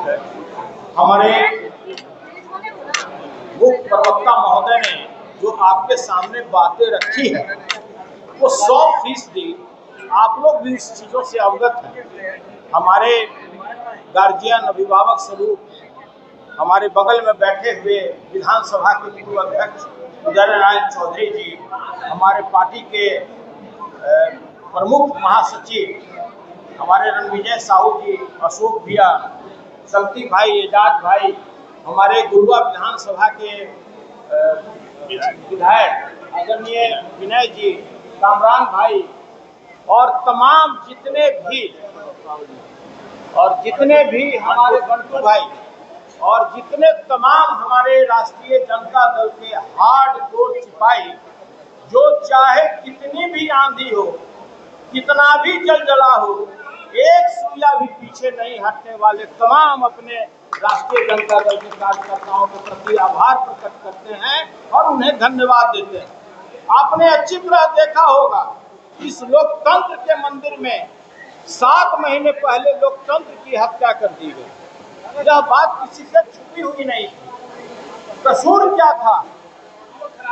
हमारे मुख्य प्रवक्ता महोदय ने जो आपके सामने बातें रखी है वो 100% आप लोग भी इस चीज़ों से अवगत हैं। हमारे गार्जियन अभिभावक स्वरूप हमारे बगल में बैठे हुए विधानसभा के पूर्व अध्यक्ष उदय नारायण चौधरी जी, हमारे पार्टी के प्रमुख महासचिव हमारे रणविजय साहू जी, अशोक भैया, शक्ति भाई, एजाज भाई, हमारे गुरुआ विधानसभा के विधायक आदरणीय विनय जी, कामरान भाई और तमाम जितने भी हमारे बंटू भाई और जितने तमाम हमारे राष्ट्रीय जनता दल के हार्डकोर सिपाही, जो चाहे कितनी भी आंधी हो, कितना भी जलजला हो, एक सुइया भी पीछे नहीं हटने वाले तमाम अपने राष्ट्रीय जनता दल के कार्यकर्ताओं के प्रति आभार प्रकट करते हैं और उन्हें धन्यवाद देते हैं। आपने अच्छी तरह देखा होगा, इस लोकतंत्र के मंदिर में 7 महीने पहले लोकतंत्र की हत्या कर दी गई। यह बात किसी से छुपी हुई नहीं थी। कसूर क्या था?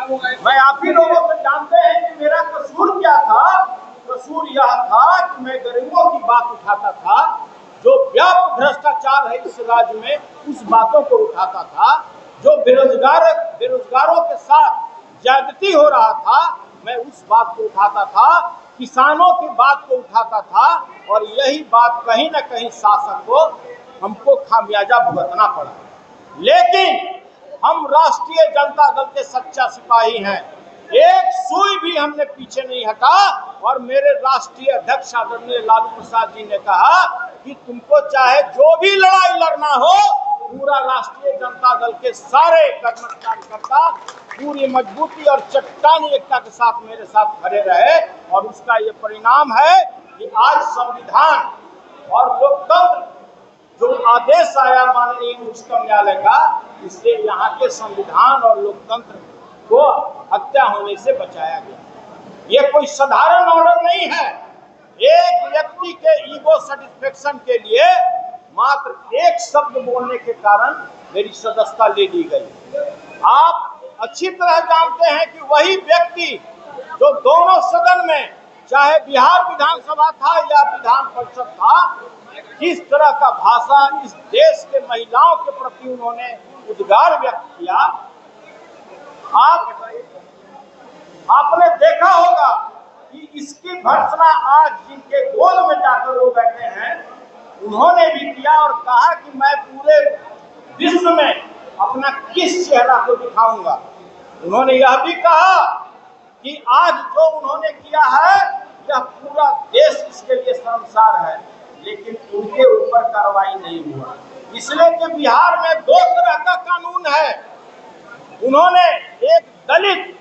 मैं आप ही लोगों से जानते हैं कि मेरा कसूर क्या था। कसूर यह था कि मैं गरीबों की बात उठाता था, जो व्यापक भ्रष्टाचार है इस राज्य में उस बातों को उठाता था, जो बेरोजगारों के साथ ज्यादती हो रहा था मैं उस बात को उठाता था, किसानों की बात को उठाता था, और यही बात कहीं न कहीं शासन को हमको खामियाजा भुगतना पड़ा। लेकिन हम राष्ट्रीय जनता दल के सच्चा सिपाही हैं, एक सुई भी हमने पीछे नहीं हटा। और मेरे राष्ट्रीय अध्यक्ष आदरणीय लालू प्रसाद जी ने कहा कि तुमको चाहे जो भी लड़ाई लड़ना हो, पूरा राष्ट्रीय जनता दल के सारे कार्यकर्ता पूरी मजबूती और चट्टानी एकता के साथ मेरे साथ खड़े रहे। और उसका ये परिणाम है कि आज संविधान और लोकतंत्र जो आदेश आया माननीय उच्चतम न्यायालय का, इससे यहाँ के संविधान और लोकतंत्र को हत्या होने से बचाया गया। ये कोई साधारण ऑर्डर नहीं है। एक व्यक्ति के ईगो सेटिस्फेक्शन के लिए मात्र एक शब्द बोलने के कारण मेरी सदस्यता ले ली गई। आप अच्छी तरह जानते हैं कि वही व्यक्ति जो दोनों सदन में, चाहे बिहार विधानसभा था या विधान परिषद था, किस तरह का भाषा इस देश के महिलाओं के प्रति उन्होंने उद्गार व्यक्त किया, आपने देखा होगा कि इसकी भर्त्सना आज जिनके गोद में जाकर वो बैठे हैं उन्होंने भी किया और कहा कि मैं पूरे विश्व में अपना किस चेहरा को दिखाऊंगा। उन्होंने यह भी कहा कि आज जो उन्होंने किया है यह पूरा देश इसके लिए शर्मसार है, लेकिन उनके ऊपर कार्रवाई नहीं हुआ। इसलिए कि बिहार में 2 तरह का कानून है। उन्होंने एक दलित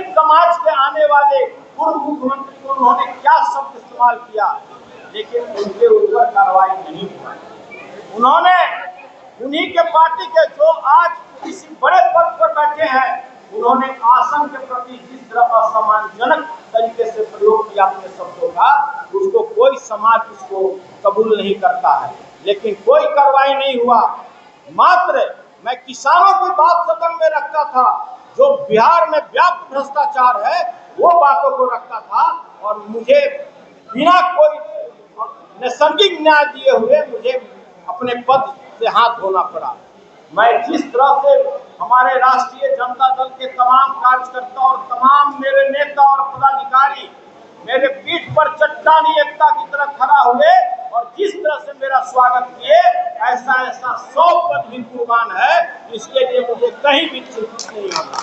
समाज के आने वाले पूर्व मुख्यमंत्री को उन्होंने क्या शब्द इस्तेमाल किया, लेकिन उनके ऊपर कार्रवाई नहीं हुआ। उन्होंने उन्हीं के पार्टी के जो आज किसी बड़े पद पर बैठे हैं, उन्होंने आसन के प्रति जिस तरह असम्मानजनक तरीके से प्रयोग किया अपने शब्दों का, उसको कोई समाज उसको कबूल नहीं करता है, लेकिन कोई कार्रवाई नहीं हुआ। मात्र मैं किसानों की बात सदन में रखता था, जो बिहार में व्यापक भ्रष्टाचार है वो बातों को रखता था, और मुझे बिना कोई नैसर्गिक न्याय दिए हुए मुझे अपने पद से हाथ धोना पड़ा। मैं जिस तरह से हमारे राष्ट्रीय जनता दल के तमाम कार्यकर्ता और तमाम मेरे नेता और पदाधिकारी मेरे पीठ पर चट्टानी एकता की तरह खड़ा हुए और जिस तरह से मेरा स्वागत किए, ऐसा 100 पद भी कुर्बान है। इसके लिए मुझे कहीं भी चिंतित नहीं होना।